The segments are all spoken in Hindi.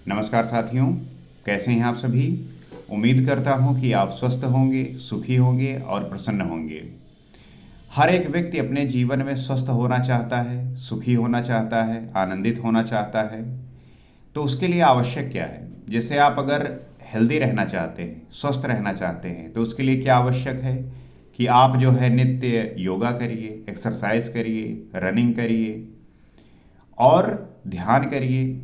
नमस्कार साथियों, कैसे हैं आप सभी। उम्मीद करता हूं कि आप स्वस्थ होंगे, सुखी होंगे और प्रसन्न होंगे। हर एक व्यक्ति अपने जीवन में स्वस्थ होना चाहता है, सुखी होना चाहता है, आनंदित होना चाहता है। तो उसके लिए आवश्यक क्या है? जैसे आप अगर हेल्दी रहना चाहते हैं, स्वस्थ रहना चाहते हैं, तो उसके लिए क्या आवश्यक है कि आप जो है नित्य योगा करिए, एक्सरसाइज करिए, रनिंग करिए और ध्यान करिए।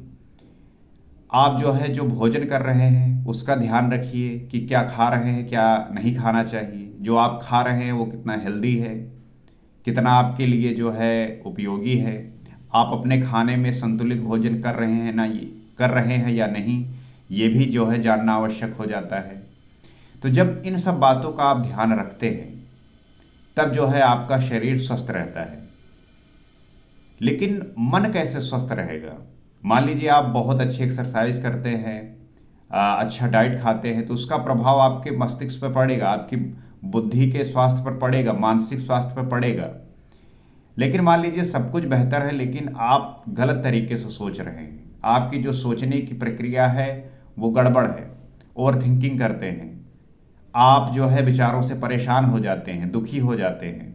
आप जो है जो भोजन कर रहे हैं उसका ध्यान रखिए कि क्या खा रहे हैं, क्या नहीं खाना चाहिए। जो आप खा रहे हैं वो कितना हेल्दी है, कितना आपके लिए जो है उपयोगी है। आप अपने खाने में संतुलित भोजन कर रहे हैं ना, ये कर रहे हैं या नहीं, ये भी जो है जानना आवश्यक हो जाता है। तो जब इन सब बातों का आप ध्यान रखते हैं तब जो है आपका शरीर स्वस्थ रहता है। लेकिन मन कैसे स्वस्थ रहेगा? मान लीजिए आप बहुत अच्छी एक्सरसाइज करते हैं, अच्छा डाइट खाते हैं, तो उसका प्रभाव आपके मस्तिष्क पर पड़ेगा, आपकी बुद्धि के स्वास्थ्य पर पड़ेगा, मानसिक स्वास्थ्य पर पड़ेगा। लेकिन मान लीजिए सब कुछ बेहतर है लेकिन आप गलत तरीके से सोच रहे हैं, आपकी जो सोचने की प्रक्रिया है वो गड़बड़ है, ओवर थिंकिंग करते हैं, आप जो है विचारों से परेशान हो जाते हैं, दुखी हो जाते हैं।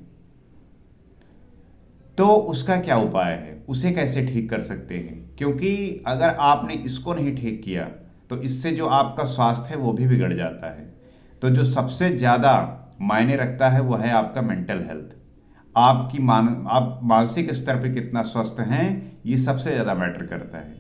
तो उसका क्या उपाय है, उसे कैसे ठीक कर सकते हैं? क्योंकि अगर आपने इसको नहीं ठीक किया तो इससे जो आपका स्वास्थ्य है वो भी बिगड़ जाता है। तो जो सबसे ज़्यादा मायने रखता है वो है आपका मेंटल हेल्थ। आप मानसिक स्तर पे कितना स्वस्थ हैं, ये सबसे ज़्यादा मैटर करता है।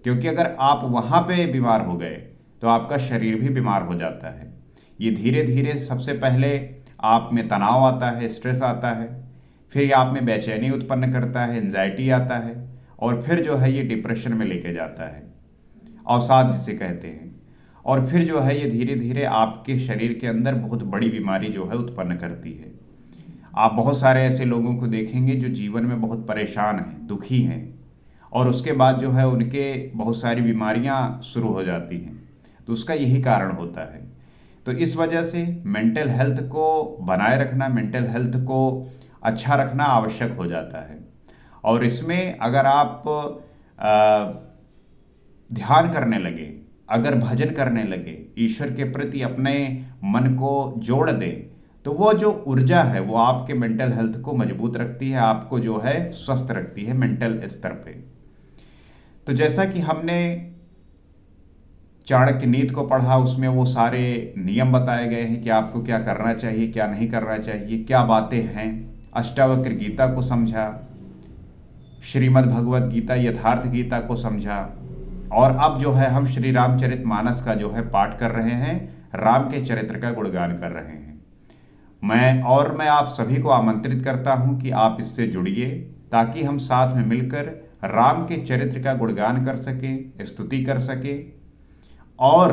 क्योंकि अगर आप वहाँ पे बीमार हो गए तो आपका शरीर भी बीमार हो जाता है। ये धीरे धीरे सबसे पहले आप में तनाव आता है, स्ट्रेस आता है, फिर ये आप में बेचैनी उत्पन्न करता है, एंजाइटी आता है, और फिर जो है ये डिप्रेशन में लेके जाता है, अवसाद जिसे कहते हैं। और फिर जो है ये धीरे धीरे आपके शरीर के अंदर बहुत बड़ी बीमारी जो है उत्पन्न करती है। आप बहुत सारे ऐसे लोगों को देखेंगे जो जीवन में बहुत परेशान हैं, दुखी हैं, और उसके बाद जो है उनके बहुत सारी बीमारियां शुरू हो जाती हैं। तो उसका यही कारण होता है। तो इस वजह से मेंटल हेल्थ को बनाए रखना, मेंटल हेल्थ को अच्छा रखना आवश्यक हो जाता है। और इसमें अगर आप ध्यान करने लगे, अगर भजन करने लगे, ईश्वर के प्रति अपने मन को जोड़ दें, तो वो जो ऊर्जा है वो आपके मेंटल हेल्थ को मजबूत रखती है, आपको जो है स्वस्थ रखती है मेंटल स्तर पे। तो जैसा कि हमने चाणक्य नीति को पढ़ा, उसमें वो सारे नियम बताए गए हैं कि आपको क्या करना चाहिए, क्या नहीं करना चाहिए, क्या बातें हैं। अष्टावक्र गीता को समझा, श्रीमद् भगवत गीता यथार्थ गीता को समझा, और अब जो है हम श्री रामचरितमानस का जो है पाठ कर रहे हैं, राम के चरित्र का गुणगान कर रहे हैं। मैं आप सभी को आमंत्रित करता हूं कि आप इससे जुड़िए, ताकि हम साथ में मिलकर राम के चरित्र का गुणगान कर सकें, स्तुति कर सकें, और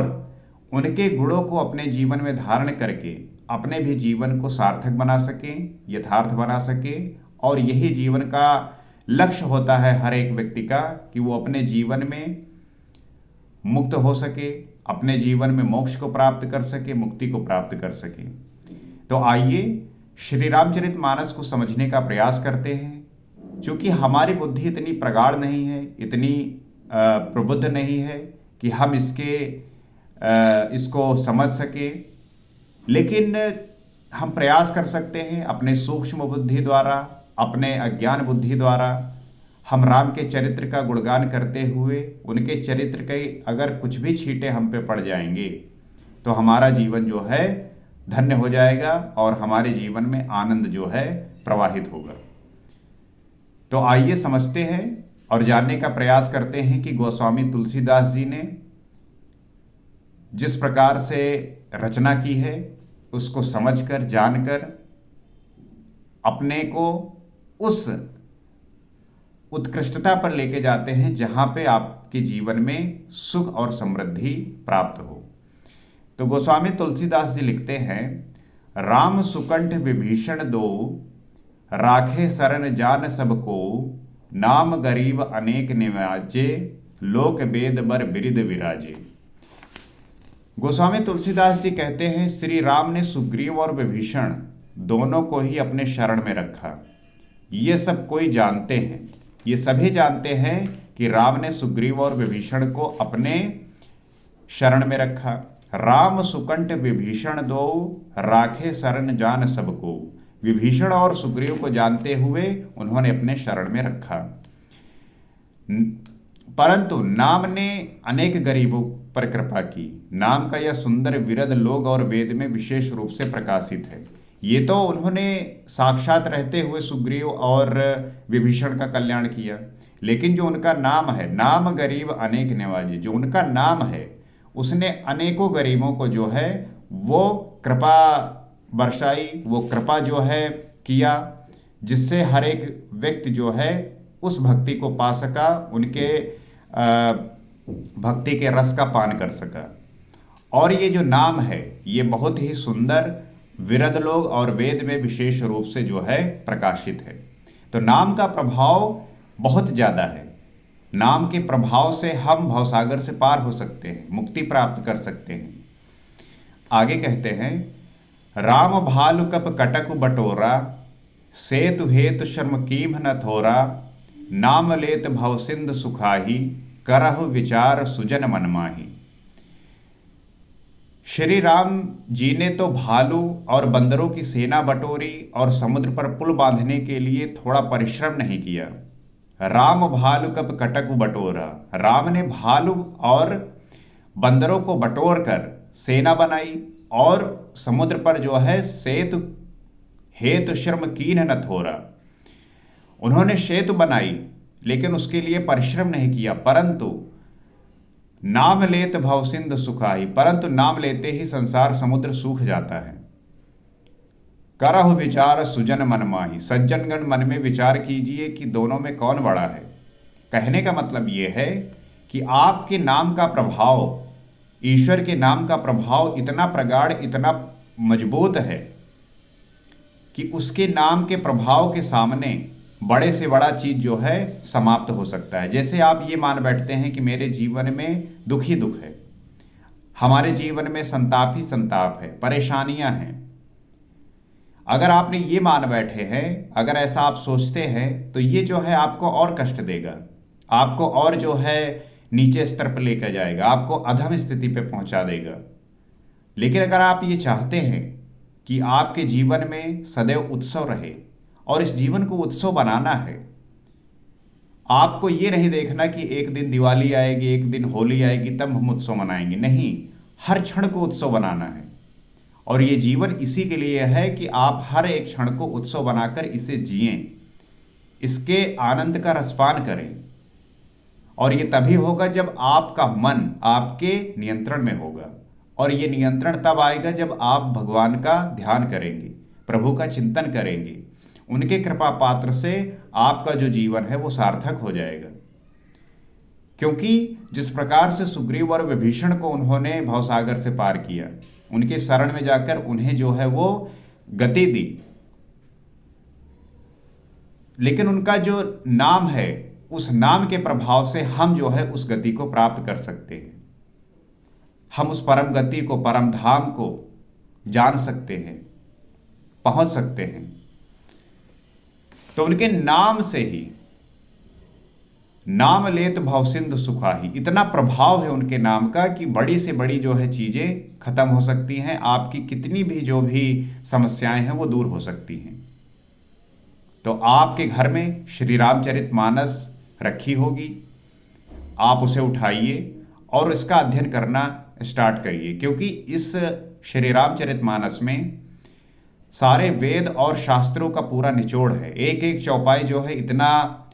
उनके गुणों को अपने जीवन में धारण करके अपने भी जीवन को सार्थक बना सकें, यथार्थ बना सकें। और यही जीवन का लक्ष्य होता है हर एक व्यक्ति का, कि वो अपने जीवन में मुक्त हो सके, अपने जीवन में मोक्ष को प्राप्त कर सके, मुक्ति को प्राप्त कर सके। तो आइए श्री रामचरितमानस को समझने का प्रयास करते हैं। क्योंकि हमारी बुद्धि इतनी प्रगाढ़ नहीं है, इतनी प्रबुद्ध नहीं है कि हम इसको समझ सके, लेकिन हम प्रयास कर सकते हैं अपने सूक्ष्म बुद्धि द्वारा, अपने अज्ञान बुद्धि द्वारा। हम राम के चरित्र का गुणगान करते हुए उनके चरित्र के अगर कुछ भी छींटे हम पे पड़ जाएंगे तो हमारा जीवन जो है धन्य हो जाएगा, और हमारे जीवन में आनंद जो है प्रवाहित होगा। तो आइए समझते हैं और जानने का प्रयास करते हैं कि गोस्वामी तुलसीदास जी ने जिस प्रकार से रचना की है उसको समझकर, जानकर अपने को उस उत्कृष्टता पर लेके जाते हैं जहां पे आपके जीवन में सुख और समृद्धि प्राप्त हो। तो गोस्वामी तुलसीदास जी लिखते हैं, राम सुकंठ विभीषण दो, राखे शरण जान सबको, नाम गरीब अनेक निवाजे, लोक वेद बर बिरिद विराजे। गोस्वामी तुलसीदास जी कहते हैं, श्री राम ने सुग्रीव और विभीषण दोनों को ही अपने शरण में रखा। ये सब कोई जानते हैं, ये सभी जानते हैं कि राम ने सुग्रीव और विभीषण को अपने शरण में रखा। राम सुकंठ विभीषण दो, राखे शरण जान सबको। विभीषण और सुग्रीव को जानते हुए उन्होंने अपने शरण में रखा। परंतु नाम ने अनेक गरीबों पर कृपा की। नाम का यह सुंदर विरद लोग और वेद में विशेष रूप से प्रकाशित है। ये तो उन्होंने साक्षात रहते हुए सुग्रीव और विभीषण का कल्याण किया, लेकिन जो उनका नाम है, नाम गरीब अनेक निवाजे, जो उनका नाम है उसने अनेकों गरीबों को जो है वो कृपा बरसाई, वो कृपा जो है किया, जिससे हर एक व्यक्ति जो है उस भक्ति को पा सका, उनके भक्ति के रस का पान कर सका। और ये जो नाम है ये बहुत ही सुंदर विरद लोग और वेद में विशेष रूप से जो है प्रकाशित है। तो नाम का प्रभाव बहुत ज़्यादा है। नाम के प्रभाव से हम भवसागर से पार हो सकते हैं, मुक्ति प्राप्त कर सकते हैं। आगे कहते हैं, राम भालु कप कटक बटोरा, सेतु हेतु शर्म कीम न थोरा। नाम लेत भव सिंध सुखाही, करहु विचार सुजन मन माही। श्री राम जी ने तो भालू और बंदरों की सेना बटोरी और समुद्र पर पुल बांधने के लिए थोड़ा परिश्रम नहीं किया। राम भालु कप कटक बटोरा, राम ने भालू और बंदरों को बटोर कर सेना बनाई और समुद्र पर जो है सेतु हेतु श्रम कीन न थोरा। उन्होंने सेतु बनाई लेकिन उसके लिए परिश्रम नहीं किया। परंतु नाम लेत भव सिंधु सुखाही, परंतु नाम लेते ही संसार समुद्र सूख जाता है। करहु विचार सुजन मन माही, सज्जनगण मन में विचार कीजिए कि दोनों में कौन बड़ा है। कहने का मतलब यह है कि आपके नाम का प्रभाव, ईश्वर के नाम का प्रभाव इतना प्रगाढ़, इतना मजबूत है कि उसके नाम के प्रभाव के सामने बड़े से बड़ा चीज जो है समाप्त हो सकता है। जैसे आप ये मान बैठते हैं कि मेरे जीवन में दुख ही दुख है, हमारे जीवन में संताप ही संताप है, परेशानियां हैं। अगर आपने ये मान बैठे हैं, अगर ऐसा आप सोचते हैं, तो ये जो है आपको और कष्ट देगा, आपको और जो है नीचे स्तर पर लेकर जाएगा, आपको अधम स्थिति पे पहुंचा देगा। लेकिन अगर आप ये चाहते हैं कि आपके जीवन में सदैव उत्सव रहे और इस जीवन को उत्सव बनाना है, आपको ये नहीं देखना कि एक दिन दिवाली आएगी, एक दिन होली आएगी, तब हम उत्सव मनाएंगे। नहीं, हर क्षण को उत्सव बनाना है। और ये जीवन इसी के लिए है कि आप हर एक क्षण को उत्सव बनाकर इसे जिएं, इसके आनंद का रसपान करें। और ये तभी होगा जब आपका मन आपके नियंत्रण में होगा। और ये नियंत्रण तब आएगा जब आप भगवान का ध्यान करेंगे, प्रभु का चिंतन करेंगे। उनके कृपा पात्र से आपका जो जीवन है वो सार्थक हो जाएगा। क्योंकि जिस प्रकार से सुग्रीव और विभीषण को उन्होंने भवसागर से पार किया, उनके शरण में जाकर उन्हें जो है वो गति दी, लेकिन उनका जो नाम है, उस नाम के प्रभाव से हम जो है उस गति को प्राप्त कर सकते हैं। हम उस परम गति को, परम धाम को जान सकते हैं, पहुंच सकते हैं। तो उनके नाम से ही, नाम लेत भव सिंधु सुखाही, इतना प्रभाव है उनके नाम का कि बड़ी से बड़ी जो है चीजें खत्म हो सकती हैं। आपकी कितनी भी जो भी समस्याएं हैं वो दूर हो सकती हैं। तो आपके घर में श्री रामचरितमानस रखी होगी, आप उसे उठाइए और इसका अध्ययन करना स्टार्ट करिए। क्योंकि इस श्री रामचरितमानस में सारे वेद और शास्त्रों का पूरा निचोड़ है। एक एक चौपाई जो है इतना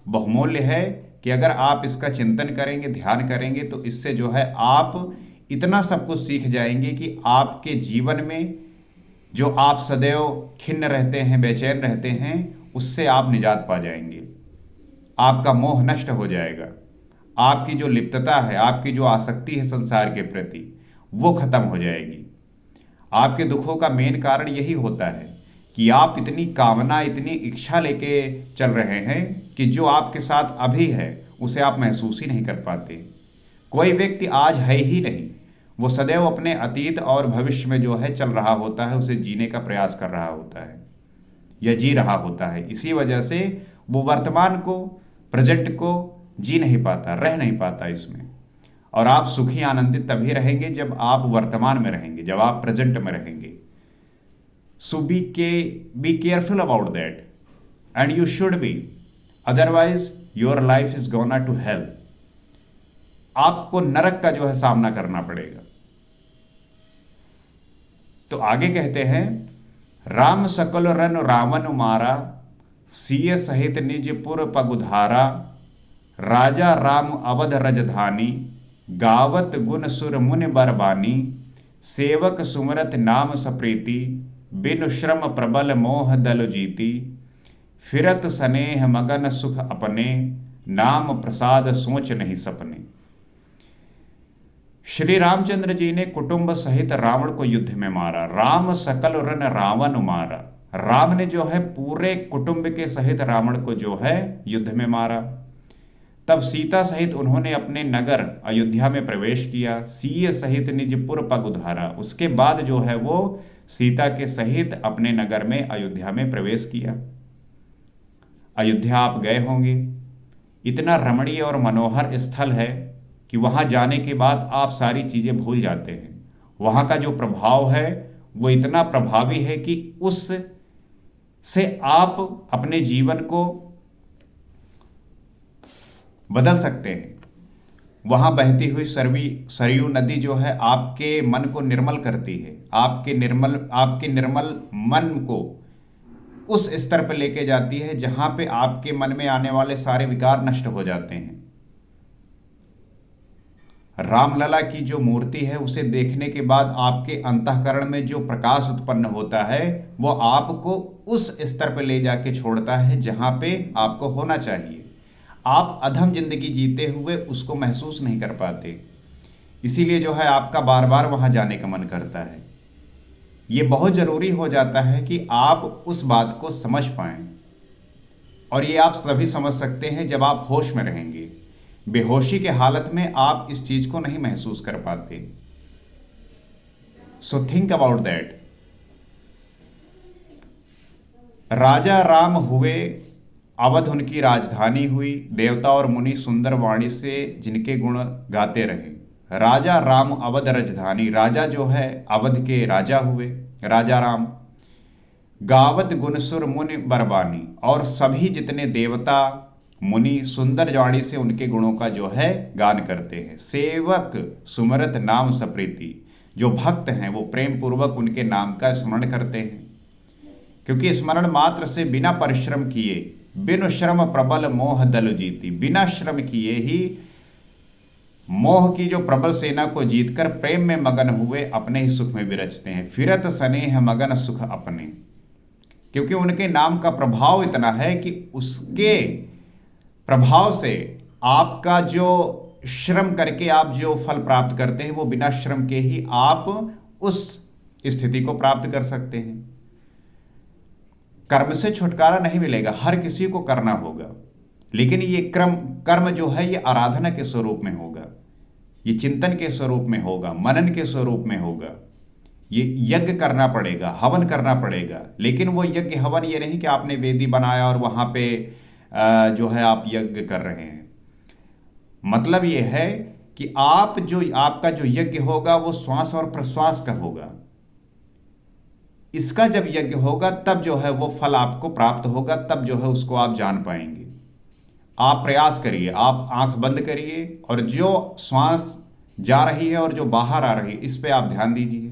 बहुमूल्य है कि अगर आप इसका चिंतन करेंगे, ध्यान करेंगे, तो इससे जो है आप इतना सब कुछ सीख जाएंगे कि आपके जीवन में जो आप सदैव खिन्न रहते हैं, बेचैन रहते हैं, उससे आप निजात पा जाएंगे। आपका मोह नष्ट हो जाएगा, आपकी जो लिप्तता है, आपकी जो आसक्ति है संसार के प्रति, वो खत्म हो जाएगी। आपके दुखों का मेन कारण यही होता है कि आप इतनी कामना, इतनी इच्छा लेके चल रहे हैं कि जो आपके साथ अभी है उसे आप महसूस ही नहीं कर पाते। कोई व्यक्ति आज है ही नहीं, वो सदैव अपने अतीत और भविष्य में जो है चल रहा होता है, उसे जीने का प्रयास कर रहा होता है या जी रहा होता है। इसी वजह से वो वर्तमान को, प्रेजेंट को जी नहीं पाता, रह नहीं पाता इसमें। और आप सुखी आनंदित तभी रहेंगे जब आप वर्तमान में रहेंगे, जब आप प्रेजेंट में रहेंगे। So be careful about that and you should be, otherwise your life is gonna to hell. आपको नरक का जो है सामना करना पड़ेगा। तो आगे कहते हैं, राम सकल रन रावण मारा, सिय सहित निज पुर पगुधारा, राजा राम अवध रजधानी, गावत गुण सुर मुनि बरबानी, सेवक सुमरत नाम सप्रीति, बिनु श्रम प्रबल मोह दल जीती, फिरत स्नेह मगन सुख अपने, नाम प्रसाद सोच नहीं सपने। श्री रामचंद्र जी ने कुटुंब सहित रावण को युद्ध में मारा। राम सकल रन रावण मारा, राम ने जो है पूरे कुटुंब के सहित रावण को जो है युद्ध में मारा। तब सीता सहित उन्होंने अपने नगर अयोध्या में प्रवेश किया। सीय सहित निजपुर पग उधारा, उसके बाद जो है वो सीता के सहित अपने नगर में अयोध्या में प्रवेश किया। अयोध्या आप गए होंगे, इतना रमणीय और मनोहर स्थल है कि वहां जाने के बाद आप सारी चीजें भूल जाते हैं। वहां का जो प्रभाव है वो इतना प्रभावी है कि उस से आप अपने जीवन को बदल सकते हैं। वहां बहती हुई सरयू नदी जो है आपके मन को निर्मल करती है, आपके निर्मल मन को उस स्तर पर लेके जाती है जहां पे आपके मन में आने वाले सारे विकार नष्ट हो जाते हैं। रामलला की जो मूर्ति है उसे देखने के बाद आपके अंतःकरण में जो प्रकाश उत्पन्न होता है वो आपको उस स्तर पर ले जाके छोड़ता है जहां पे आपको होना चाहिए। आप अधम जिंदगी जीते हुए उसको महसूस नहीं कर पाते, इसीलिए जो है आपका बार बार वहां जाने का मन करता है। ये बहुत जरूरी हो जाता है कि आप उस बात को समझ पाएं, और ये आप तभी समझ सकते हैं जब आप होश में रहेंगे। बेहोशी के हालत में आप इस चीज को नहीं महसूस कर पाते। So think about that. राजा राम हुए, अवध उनकी राजधानी हुई, देवता और मुनि सुंदर वाणी से जिनके गुण गाते रहे। राजा राम अवध राजधानी, राजा जो है अवध के राजा हुए, राजा राम। गावत गुणसुर मुनि बरबानी, और सभी जितने देवता मुनि सुंदर वाणी से उनके गुणों का जो है गान करते हैं। सेवक सुमरत नाम सप्रीति, जो भक्त हैं वो प्रेम पूर्वक उनके नाम का स्मरण करते हैं, क्योंकि स्मरण मात्र से बिना परिश्रम किए, बिनु श्रम प्रबल मोह दल जीती, बिना श्रम किए ही मोह की जो प्रबल सेना को जीतकर प्रेम में मगन हुए अपने ही सुख में विरचते हैं। फिरत स्नेह मगन सुख अपने, क्योंकि उनके नाम का प्रभाव इतना है कि उसके प्रभाव से आपका जो श्रम करके आप जो फल प्राप्त करते हैं वो बिना श्रम के ही आप उस स्थिति को प्राप्त कर सकते हैं। कर्म से छुटकारा नहीं मिलेगा, हर किसी को करना होगा, लेकिन ये कर्म जो है ये आराधना के स्वरूप में होगा, ये चिंतन के स्वरूप में होगा, मनन के स्वरूप में होगा। ये यज्ञ करना पड़ेगा, हवन करना पड़ेगा, लेकिन वो यज्ञ हवन ये नहीं कि आपने वेदी बनाया और वहां पे जो है आप यज्ञ कर रहे हैं। मतलब ये है कि आपका जो यज्ञ होगा वो श्वास और प्रश्वास का होगा। इसका जब यज्ञ होगा तब जो है वो फल आपको प्राप्त होगा, तब जो है उसको आप जान पाएंगे। आप प्रयास करिए, आप आंख बंद करिए और जो श्वास जा रही है और जो बाहर आ रही है इस पे आप ध्यान दीजिए।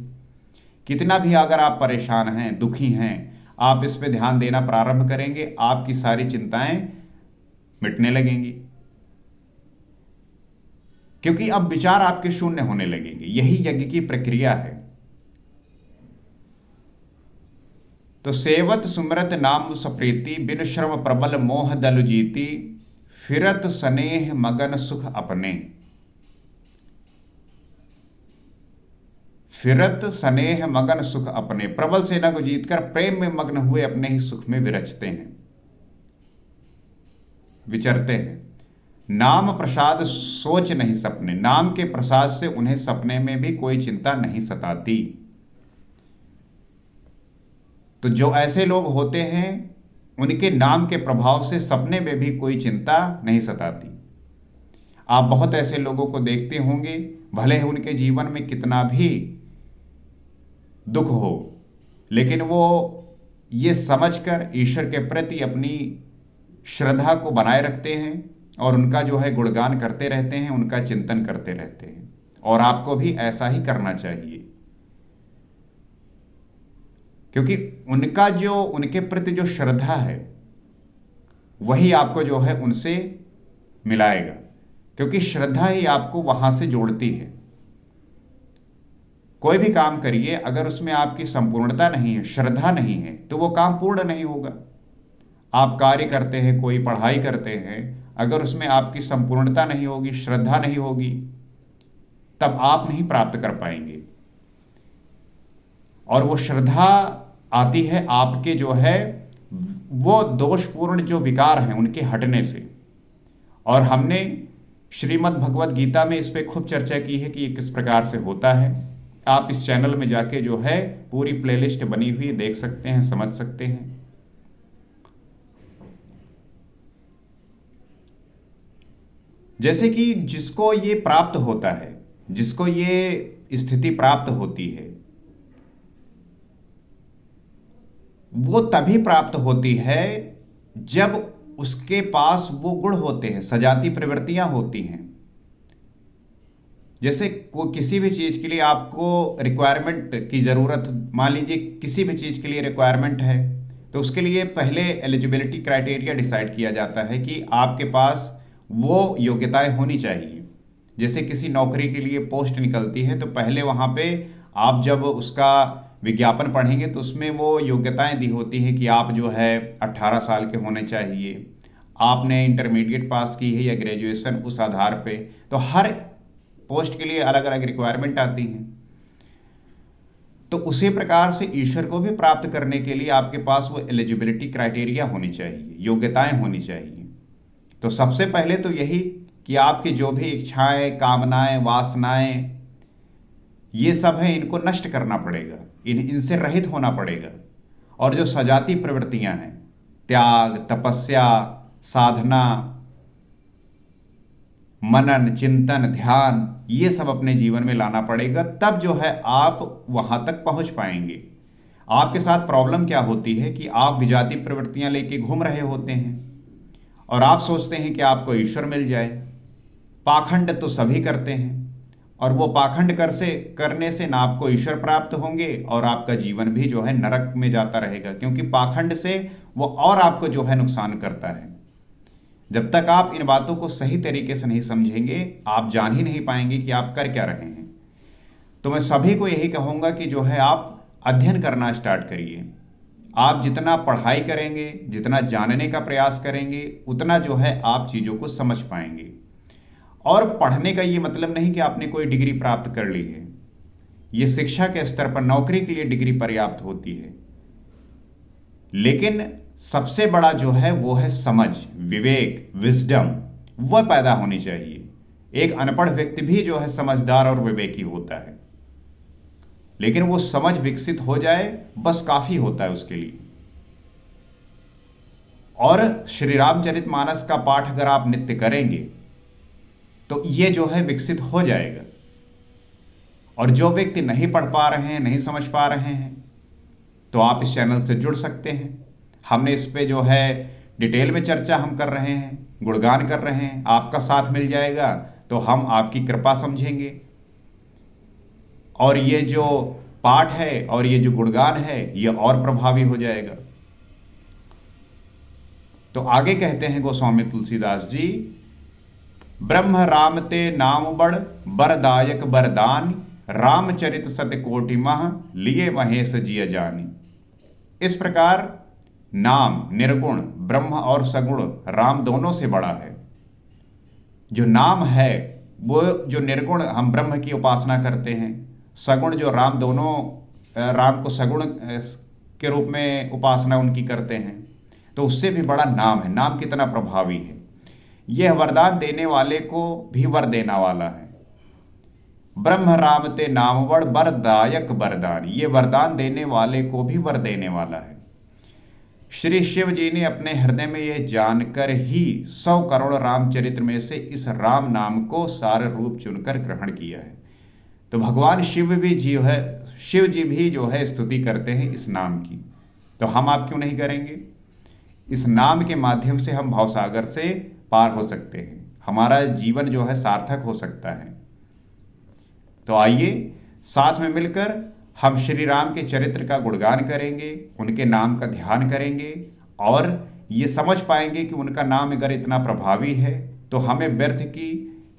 कितना भी अगर आप परेशान हैं, दुखी हैं, आप इस पे ध्यान देना प्रारंभ करेंगे, आपकी सारी चिंताएं मिटने लगेंगी, क्योंकि अब विचार आपके शून्य होने लगेंगे। यही यज्ञ की प्रक्रिया है। तो सेवत सुमरत नाम सप्रीति, बिन श्रम प्रबल मोह दल जीती, फिरत स्नेह मगन सुख अपने। फिरत स्नेह मगन सुख अपने, प्रबल सेना को जीतकर प्रेम में मग्न हुए अपने ही सुख में विरचते हैं, विचरते हैं। नाम प्रसाद सोच नहीं सपने, नाम के प्रसाद से उन्हें सपने में भी कोई चिंता नहीं सताती। तो जो ऐसे लोग होते हैं उनके नाम के प्रभाव से सपने में भी कोई चिंता नहीं सताती। आप बहुत ऐसे लोगों को देखते होंगे, भले ही उनके जीवन में कितना भी दुख हो, लेकिन वो ये समझकर ईश्वर के प्रति अपनी श्रद्धा को बनाए रखते हैं और उनका जो है गुणगान करते रहते हैं, उनका चिंतन करते रहते हैं। और आपको भी ऐसा ही करना चाहिए, क्योंकि उनका जो उनके प्रति जो श्रद्धा है वही आपको जो है उनसे मिलाएगा, क्योंकि श्रद्धा ही आपको वहां से जोड़ती है। कोई भी काम करिए, अगर उसमें आपकी संपूर्णता नहीं है, श्रद्धा नहीं है, तो वो काम पूर्ण नहीं होगा। आप कार्य करते हैं, कोई पढ़ाई करते हैं, अगर उसमें आपकी संपूर्णता नहीं होगी, श्रद्धा नहीं होगी, तब आप नहीं प्राप्त कर पाएंगे। और वो श्रद्धा आती है आपके जो है वो दोषपूर्ण जो विकार हैं उनके हटने से। और हमने श्रीमद् भगवद गीता में इस पे खूब चर्चा की है कि ये किस प्रकार से होता है। आप इस चैनल में जाके जो है पूरी प्लेलिस्ट बनी हुई देख सकते हैं, समझ सकते हैं। जैसे कि जिसको ये प्राप्त होता है, जिसको ये स्थिति प्राप्त होती है, वो तभी प्राप्त होती है जब उसके पास वो गुण होते हैं, सजाती प्रवृत्तियां होती हैं। जैसे किसी भी चीज के लिए आपको रिक्वायरमेंट की जरूरत, मान लीजिए किसी भी चीज के लिए रिक्वायरमेंट है, तो उसके लिए पहले एलिजिबिलिटी क्राइटेरिया डिसाइड किया जाता है कि आपके पास वो योग्यताएं होनी चाहिए। जैसे किसी नौकरी के लिए पोस्ट निकलती है तो पहले वहां पे आप जब उसका विज्ञापन पढ़ेंगे तो उसमें वो योग्यताएं दी होती है कि आप जो है 18 साल के होने चाहिए, आपने इंटरमीडिएट पास की है या ग्रेजुएशन, उस आधार पे। तो हर पोस्ट के लिए अलग अलग रिक्वायरमेंट आती हैं। तो उसी प्रकार से ईश्वर को भी प्राप्त करने के लिए आपके पास वो एलिजिबिलिटी क्राइटेरिया होनी चाहिए, योग्यताएं होनी चाहिए। तो सबसे पहले तो यही कि आपकी जो भी इच्छाएं, कामनाएं, वासनाएं, ये सब है, इनको नष्ट करना पड़ेगा, इनसे रहित होना पड़ेगा। और जो सजाती प्रवृत्तियां हैं, त्याग, तपस्या, साधना, मनन, चिंतन, ध्यान, ये सब अपने जीवन में लाना पड़ेगा, तब जो है आप वहां तक पहुंच पाएंगे। आपके साथ प्रॉब्लम क्या होती है कि आप विजाती प्रवृत्तियां लेके घूम रहे होते हैं और आप सोचते हैं कि आपको ईश्वर मिल जाए। पाखंड तो सभी करते हैं, और वो पाखंड करने से ना आपको ईश्वर प्राप्त होंगे और आपका जीवन भी जो है नरक में जाता रहेगा, क्योंकि पाखंड से वो और आपको जो है नुकसान करता है। जब तक आप इन बातों को सही तरीके से नहीं समझेंगे, आप जान ही नहीं पाएंगे कि आप कर क्या रहे हैं। तो मैं सभी को यही कहूंगा कि जो है आप अध्ययन करना स्टार्ट करिए। आप जितना पढ़ाई करेंगे, जितना जानने का प्रयास करेंगे, उतना जो है आप चीज़ों को समझ पाएंगे। और पढ़ने का ये मतलब नहीं कि आपने कोई डिग्री प्राप्त कर ली है। ये शिक्षा के स्तर पर नौकरी के लिए डिग्री पर्याप्त होती है, लेकिन सबसे बड़ा जो है वो है समझ, विवेक, विजडम, वह पैदा होनी चाहिए। एक अनपढ़ व्यक्ति भी जो है समझदार और विवेकी होता है, लेकिन वो समझ विकसित हो जाए बस काफी होता है उसके लिए। और श्री रामचरितमानस का पाठ अगर आप नित्य करेंगे तो ये जो है विकसित हो जाएगा। और जो व्यक्ति नहीं पढ़ पा रहे हैं, नहीं समझ पा रहे हैं, तो आप इस चैनल से जुड़ सकते हैं। हमने इस पे जो है डिटेल में चर्चा हम कर रहे हैं, गुणगान कर रहे हैं। आपका साथ मिल जाएगा तो हम आपकी कृपा समझेंगे, और ये जो पाठ है और ये जो गुणगान है ये और प्रभावी हो जाएगा। तो आगे कहते हैं गोस्वामी तुलसीदास जी, ब्रह्म राम ते नाम बड़ बरदायक बरदान, रामचरित सत कोटि मह लिए महेश जिय जानी। इस प्रकार नाम निर्गुण, ब्रह्म और सगुण, राम दोनों से बड़ा है। जो नाम है वो जो निर्गुण हम ब्रह्म की उपासना करते हैं, सगुण जो राम, दोनों राम को सगुण के रूप में उपासना उनकी करते हैं, तो उससे भी बड़ा नाम है। नाम कितना प्रभावी है। यह वरदान देने वाले को भी वर देना वाला है। ब्रह्म राम ते नाम वरदायक वरदान, ये वरदान देने वाले को भी वर देने वाला है। श्री शिव जी ने अपने हृदय में यह जानकर ही 100 करोड़ रामचरित्र में से इस राम नाम को सार रूप चुनकर ग्रहण किया है। तो भगवान शिव जी भी जो है स्तुति करते हैं इस नाम की। तो हम आप क्यों नहीं करेंगे? इस नाम के माध्यम से हम भवसागर से पार हो सकते हैं, हमारा जीवन जो है सार्थक हो सकता है। तो आइए साथ में मिलकर हम श्री राम के चरित्र का गुणगान करेंगे, उनके नाम का ध्यान करेंगे और ये समझ पाएंगे कि उनका नाम अगर इतना प्रभावी है तो हमें व्यर्थ की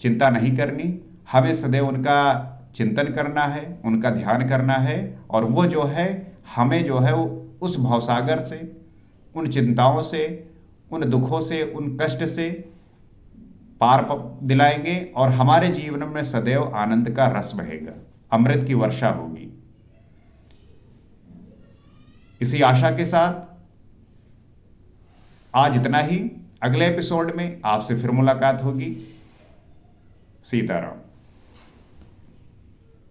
चिंता नहीं करनी, हमें सदैव उनका चिंतन करना है, उनका ध्यान करना है और वो जो है हमें जो है उस भवसागर से, उन चिंताओं से, उन दुखों से, उन कष्ट से पार दिलाएंगे और हमारे जीवन में सदैव आनंद का रस बहेगा, अमृत की वर्षा होगी। इसी आशा के साथ आज इतना ही। अगले एपिसोड में आपसे फिर मुलाकात होगी। सीताराम।